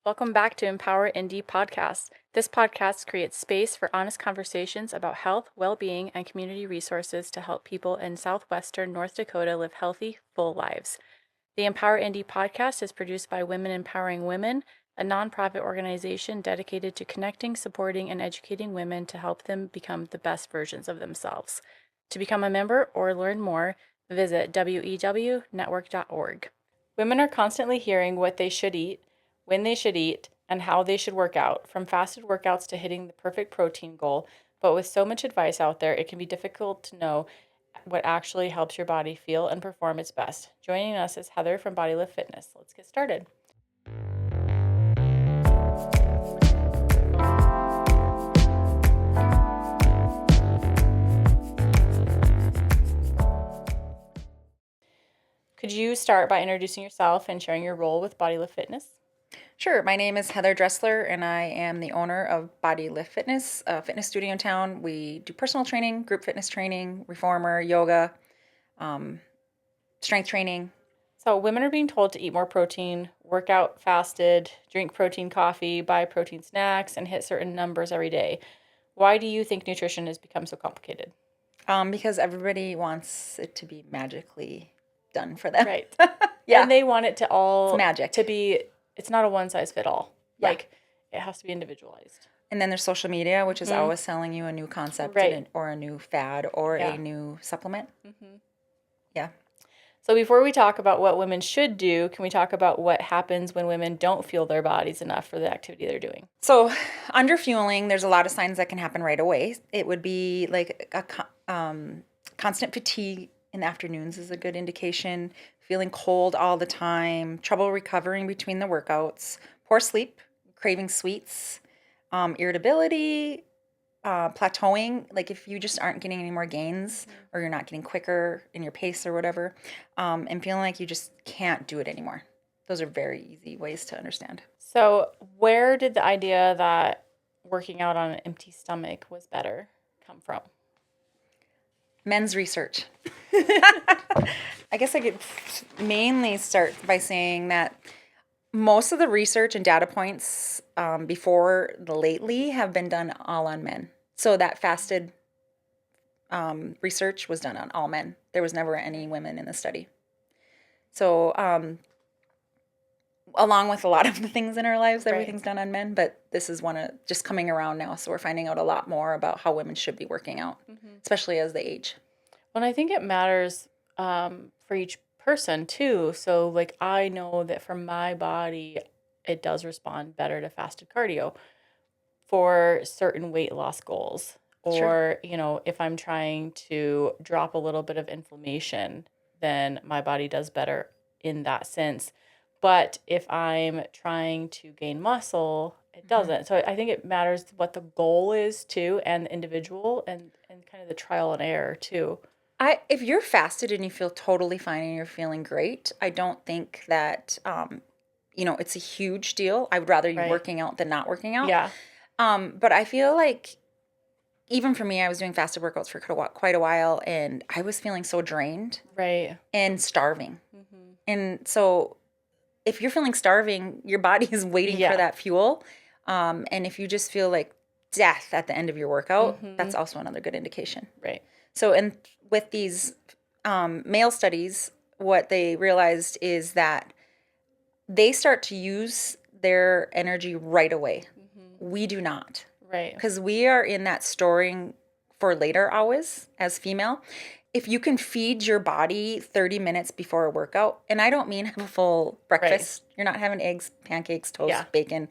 Welcome back to EmpowerND Podcast. This podcast creates space for honest conversations about health, well-being, and community resources to help people in southwestern North Dakota live healthy, full lives. The EmpowerND Podcast is produced by Women Empowering Women, a nonprofit organization dedicated to connecting, supporting, and educating women to help them become the best versions of themselves. To become a member or learn more, visit wewnetwork.org. Women are constantly hearing what they should eat, when they should eat, and how they should work out, from fasted workouts to hitting the perfect protein goal. But with so much advice out there, it can be difficult to know what actually helps your body feel and perform its best. Joining us is Heather from BodyLift Fitness. Let's get started. Could you start by introducing yourself and sharing your role with BodyLift Fitness? Sure. My name is Heather Dressler, and I am the owner of BodyLift Fitness, a fitness studio in town. We do personal training, group fitness training, reformer, yoga, strength training. So women are being told to eat more protein, work out fasted, drink protein coffee, buy protein snacks, and hit certain numbers every day. Why do you think nutrition has become so complicated? Because everybody wants it to be magically done for them. Right. Yeah. And they want it to all It's magic. to be, it's not a one size fit all. Yeah. Like it has to be individualized. And then there's social media, which is always selling you a new concept Right. or a new fad or Yeah. a new supplement. Mm-hmm. Yeah. So before we talk about what women should do, can we talk about what happens when women don't fuel their bodies enough for the activity they're doing? So under fueling, there's a lot of signs that can happen right away. It would be like a constant fatigue in the afternoons is a good indication, feeling cold all the time, trouble recovering between the workouts, poor sleep, craving sweets, irritability, plateauing, like if you just aren't getting any more gains or you're not getting quicker in your pace or whatever, and feeling like you just can't do it anymore. Those are very easy ways to understand. So where did the idea that working out on an empty stomach was better come from? Men's research. I guess I could mainly start by saying that most of the research and data points before the lately have been done all on men. So that fasted research was done on all men. There was never any women in the study. So along with a lot of the things in our lives, everything's done on men, but this is one of just coming around now. So we're finding out a lot more about how women should be working out, especially as they age. Well, I think it matters for each person too. So like I know that for my body, it does respond better to fasted cardio for certain weight loss goals. Or, Sure. you know, if I'm trying to drop a little bit of inflammation, then my body does better in that sense. But if I'm trying to gain muscle, it doesn't. So I think it matters what the goal is too, and the individual and kind of the trial and error too. If you're fasted and you feel totally fine and you're feeling great, I don't think that, it's a huge deal. I would rather you working out than not working out. Yeah. But I feel like even for me, I was doing fasted workouts for quite a while and I was feeling so drained. Right. And starving. Mm-hmm. And so if you're feeling starving, your body is waiting for that fuel. And if you just feel like death at the end of your workout, that's also another good indication. Right. So with these male studies, what they realized is that they start to use their energy right away. We do not. Right. Because we are in that storing for later hours as female. If you can feed your body 30 minutes before a workout, and I don't mean have a full breakfast. Right. You're not having eggs, pancakes, toast, bacon.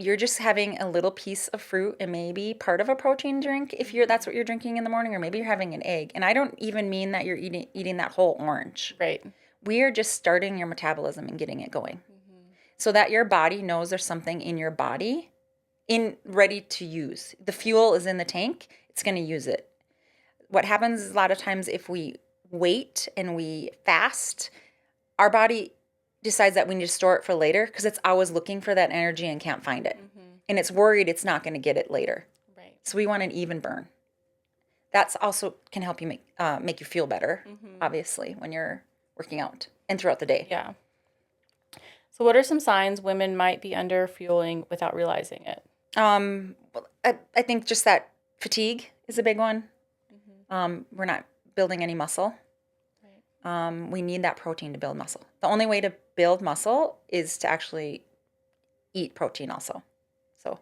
You're just having a little piece of fruit and maybe part of a protein drink if that's what you're drinking in the morning, or maybe you're having an egg. And I don't even mean that you're eating that whole orange. Right. We are just starting your metabolism and getting it going. So that your body knows there's something in your body ready to use. The fuel is in the tank. It's going to use it. What happens is a lot of times if we wait and we fast, our body decides that we need to store it for later because it's always looking for that energy and can't find it. And it's worried it's not going to get it later. Right. So we want an even burn. That's also can help you make you feel better, obviously, when you're working out and throughout the day. Yeah. So what are some signs women might be under fueling without realizing it? Well, I think just that fatigue is a big one. Mm-hmm. We're not building any muscle. Right. We need that protein to build muscle. The only way to build muscle is to actually eat protein also. So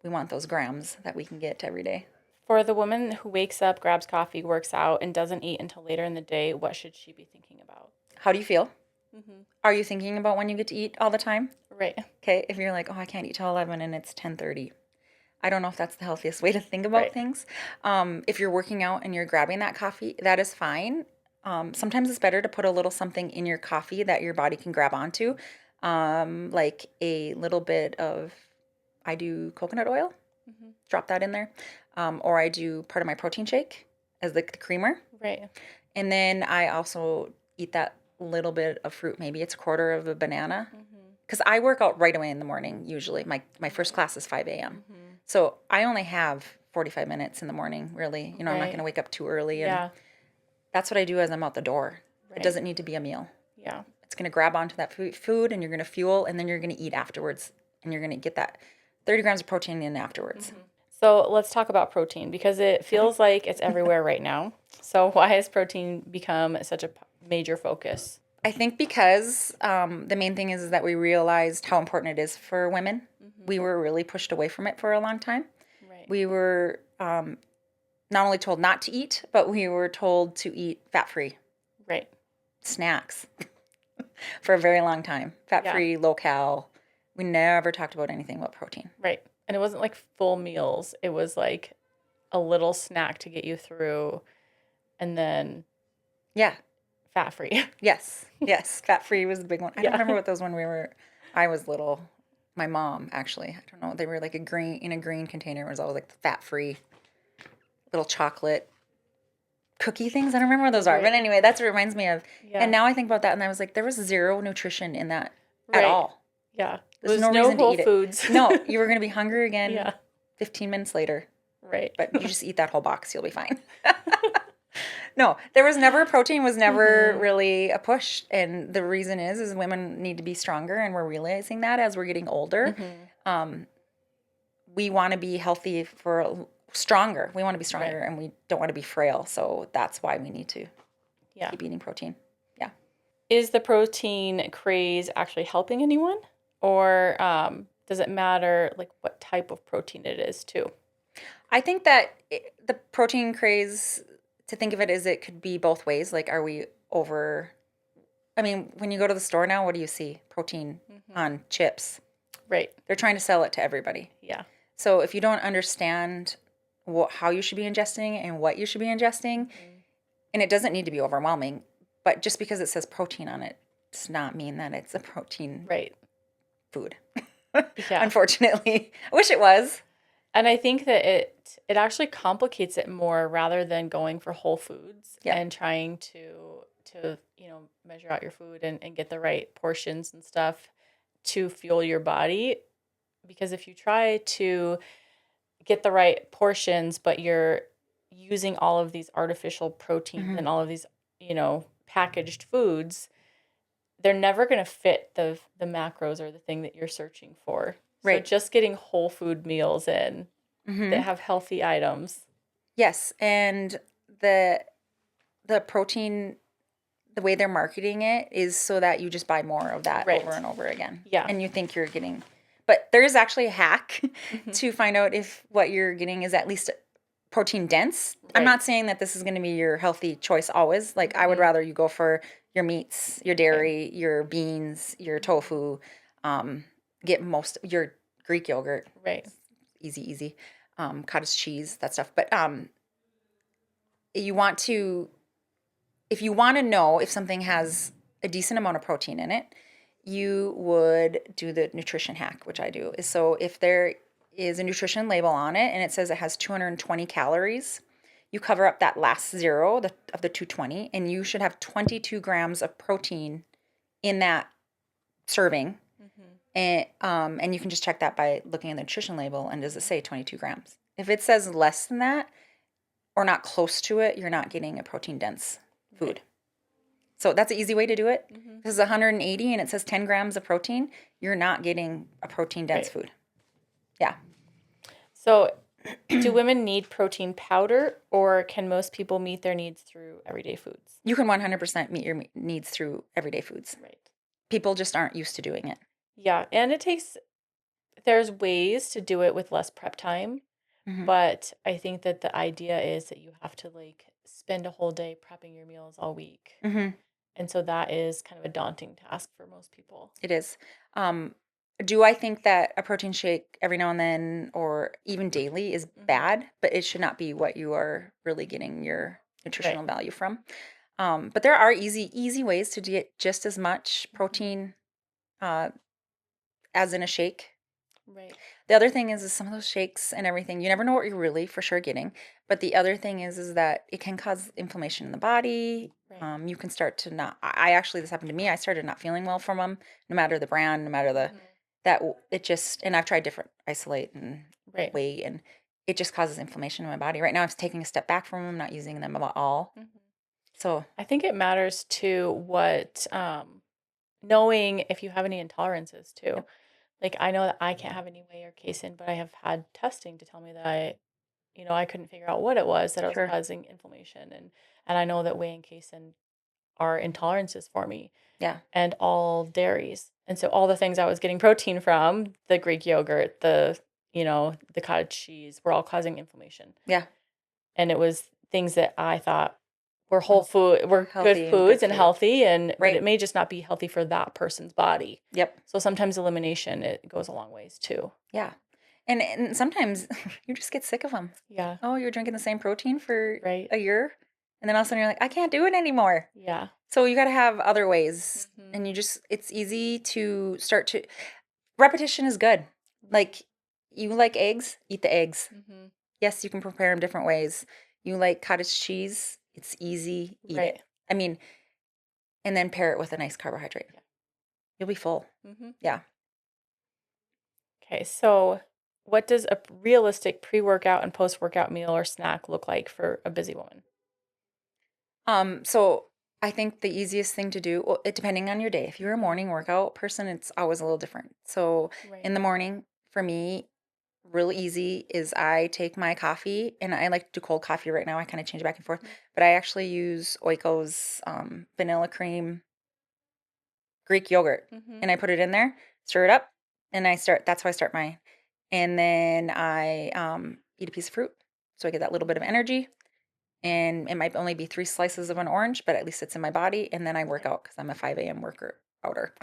we want those grams that we can get every day. For the woman who wakes up, grabs coffee, works out, and doesn't eat until later in the day, what should she be thinking about? How do you feel? Mm-hmm. Are you thinking about when you get to eat all the time? Right. Okay, if you're like, oh, I can't eat till 11 and it's 10:30. I don't know if that's the healthiest way to think about Right. things. If you're working out and you're grabbing that coffee, that is fine. Sometimes it's better to put a little something in your coffee that your body can grab onto, like a little bit of, I do coconut oil, Mm-hmm. drop that in there, or I do part of my protein shake as the creamer. Right. And then I also eat that little bit of fruit. Maybe it's a quarter of a banana. Because I work out right away in the morning, usually. My first class is 5 a.m. Mm-hmm. So I only have 45 minutes in the morning, really. I'm not Right. going to wake up too early. And Yeah. that's what I do as I'm out the door. Right. It doesn't need to be a meal. Yeah. It's going to grab onto that food and you're going to fuel and then you're going to eat afterwards. And you're going to get that 30 grams of protein in afterwards. Mm-hmm. So let's talk about protein because it feels like it's everywhere right now. So why has protein become such a major focus? I think because the main thing is that we realized how important it is for women. Mm-hmm. We were really pushed away from it for a long time. Right. We were not only told not to eat, but we were told to eat fat-free Right. snacks for a very long time. Fat-free, low-cal. We never talked about anything about protein. Right. And it wasn't like full meals. It was like a little snack to get you through and then Yeah. fat-free. Yes. Yes. Fat-free was the big one. I don't Yeah. remember what those when I was little. My mom, actually. I don't know. They were like in a green container. It was all like fat-free little chocolate cookie things. I don't remember what those are. Right. But anyway, that's what it reminds me of. Yeah. And now I think about that and I was like, there was zero nutrition in that Right. at all. Yeah. There's There was no reason to Whole eat it. Foods. No, you were going to be hungry again Yeah. 15 minutes later. Right. But you just eat that whole box, you'll be fine. No, there was never, protein was never really a push. And the reason is women need to be stronger. And we're realizing that as we're getting older. Mm-hmm. We want to be healthy for stronger. We want to be stronger Right. and we don't want to be frail. So that's why we need to Yeah. keep eating protein. Yeah. Is the protein craze actually helping anyone? Or does it matter like what type of protein it is too? I think that the protein craze, to think of it as it could be both ways. Like, are we over? I mean, when you go to the store now, what do you see? Protein on chips. Right. They're trying to sell it to everybody. Yeah. So if you don't understand how you should be ingesting and what you should be ingesting, and it doesn't need to be overwhelming, but just because it says protein on it does not mean that it's a protein Right. food. Yeah. Unfortunately. I wish it was. And I think that it actually complicates it more rather than going for whole foods Yeah. and trying to measure out your food and get the right portions and stuff to fuel your body. Because if you try to get the right portions, but you're using all of these artificial proteins and all of these, packaged foods, they're never going to fit the macros or the thing that you're searching for. Right. So just getting whole food meals in that have healthy items. Yes, and the protein, the way they're marketing it is so that you just buy more of that Right. over and over again. Yeah. And you think you're getting, but there is actually a hack to find out if what you're getting is at least protein dense. I'm Right. not saying that this is going to be your healthy choice always. Like, I would rather you go for your meats, your dairy, your beans, your tofu, get most your Greek yogurt. Right. Easy. Cottage cheese, that stuff. But you want to, if you want to know if something has a decent amount of protein in it, you would do the nutrition hack, which I do. So if there is a nutrition label on it and it says it has 220 calories, you cover up that last zero of the 220, and you should have 22 grams of protein in that serving. And you can just check that by looking at the nutrition label, and does it say 22 grams? If it says less than that or not close to it, you're not getting a protein dense food. So that's an easy way to do it. Mm-hmm. This is 180 and it says 10 grams of protein. You're not getting a protein-dense food. Yeah. So do women need protein powder, or can most people meet their needs through everyday foods? You can 100% meet your needs through everyday foods. Right. People just aren't used to doing it. Yeah, and there's ways to do it with less prep time, but I think that the idea is that you have to like spend a whole day prepping your meals all week. And so that is kind of a daunting task for most people. It is. Do I think that a protein shake every now and then or even daily is bad, but it should not be what you are really getting your nutritional value from. But there are easy ways to get just as much protein as in a shake. Right. The other thing is some of those shakes and everything, you never know what you're really for sure getting. But the other thing is that it can cause inflammation in the body. Right. You can start to not. I actually, this happened to me. I started not feeling well from them, no matter the brand, no matter the it just. And I've tried different isolate and whey, and it just causes inflammation in my body. Right now, I'm taking a step back from them, not using them at all. So I think it matters too what knowing if you have any intolerances too. Yep. Like I know that I can't have any whey or casein, but I have had testing to tell me that I couldn't figure out what it was that was causing inflammation, and I know that whey and casein are intolerances for me. Yeah. And all dairies. And so all the things I was getting protein from, the Greek yogurt, the cottage cheese, were all causing inflammation. Yeah. And it was things that I thought were whole food, were good foods and healthy, but it may just not be healthy for that person's body. Yep. So sometimes elimination, it goes a long ways too. Yeah. And sometimes you just get sick of them. Yeah. Oh, you're drinking the same protein for a year, and then all of a sudden you're like, I can't do it anymore. Yeah. So you got to have other ways, and it's easy to start to. Repetition is good. Like you like eggs, eat the eggs. Yes, you can prepare them different ways. You like cottage cheese, it's easy, eat it. I mean, and then pair it with a nice carbohydrate. Yeah. You'll be full. Yeah. Okay, so what does a realistic pre-workout and post-workout meal or snack look like for a busy woman? So I think the easiest thing to do, well, depending on your day, if you're a morning workout person, it's always a little different. So in the morning, for me, real easy is I take my coffee, and I like to do cold coffee right now. I kind of change it back and forth, but I actually use Oiko's vanilla cream Greek yogurt, and I put it in there, stir it up, and that's how I start mine. And then I eat a piece of fruit, so I get that little bit of energy. And it might only be 3 slices of an orange, but at least it's in my body. And then I work out because I'm a 5 a.m. worker outer.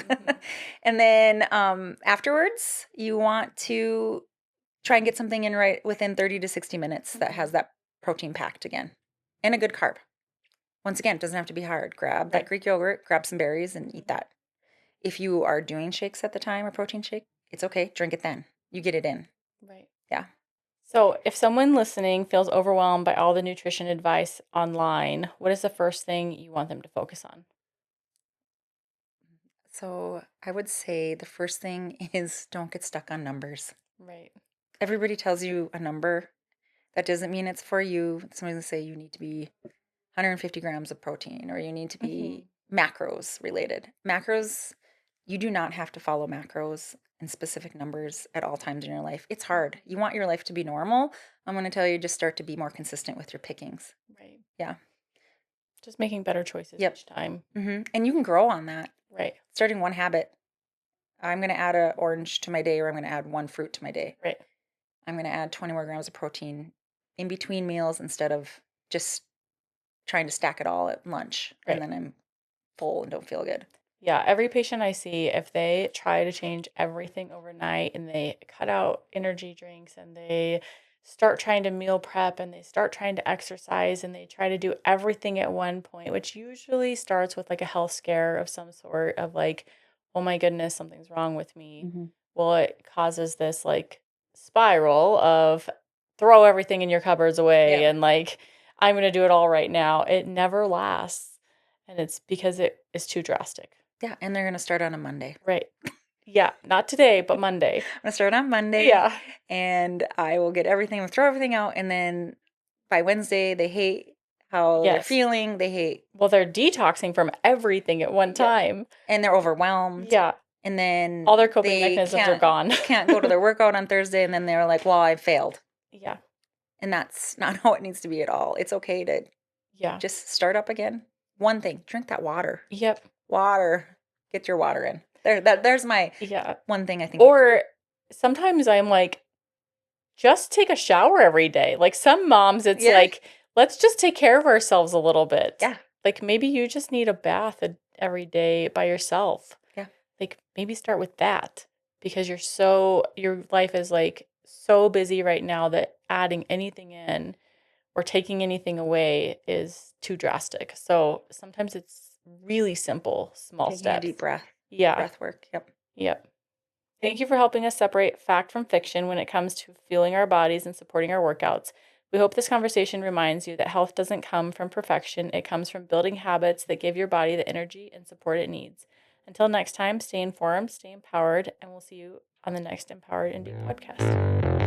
And then afterwards, you want to try and get something in right within 30 to 60 minutes that has that protein packed again and a good carb. Once again, it doesn't have to be hard. Grab that Greek yogurt, grab some berries, and eat that. If you are doing shakes at the time, or protein shake, it's okay. Drink it then. You get it in. Right. Yeah. So if someone listening feels overwhelmed by all the nutrition advice online, what is the first thing you want them to focus on? So I would say the first thing is don't get stuck on numbers. Right. Everybody tells you a number. That doesn't mean it's for you. Somebody's going to say you need to be 150 grams of protein, or you need to be macros related. Macros, you do not have to follow macros and specific numbers at all times in your life. It's hard. You want your life to be normal. I'm going to tell you, just start to be more consistent with your pickings. Right. Yeah. Just making better choices each time. And you can grow on that. Right. Starting one habit. I'm going to add an orange to my day, or I'm going to add one fruit to my day. Right. I'm going to add 20 more grams of protein in between meals instead of just trying to stack it all at lunch. And then I'm full and don't feel good. Yeah, every patient I see, if they try to change everything overnight and they cut out energy drinks and they start trying to meal prep and they start trying to exercise and they try to do everything at one point, which usually starts with like a health scare of some sort of like, oh my goodness, something's wrong with me. Well, it causes this like spiral of throw everything in your cupboards away and like, I'm going to do it all right now. It never lasts. And it's because it is too drastic. Yeah, and they're going to start on a Monday. Right. Yeah, not today, but Monday. I'm going to start on Monday. Yeah. And I will get everything, throw everything out. And then by Wednesday, they hate how they're Yes. feeling. They hate, Well, they're detoxing from everything at one time. and they're overwhelmed. Yeah. And then All their coping they mechanisms are gone. can't go to their workout on Thursday, and then they're like, well, I failed. Yeah. And that's not how it needs to be at all. It's okay to Yeah. just start up again. One thing, drink that water. Yep. Water. Get your water in. There's my one thing I think. Or sometimes I'm like, just take a shower every day. Like some moms, it's like, let's just take care of ourselves a little bit. Yeah. Like maybe you just need a bath every day by yourself. Yeah. Like maybe start with that because your life is like so busy right now that adding anything in or taking anything away is too drastic. So sometimes it's really simple, small Taking steps. a deep breath. Yeah. Breath work. Yep. Thank you for helping us separate fact from fiction when it comes to fueling our bodies and supporting our workouts. We hope this conversation reminds you that health doesn't come from perfection. It comes from building habits that give your body the energy and support it needs. Until next time, stay informed, stay empowered, and we'll see you on the next EmpowerND podcast.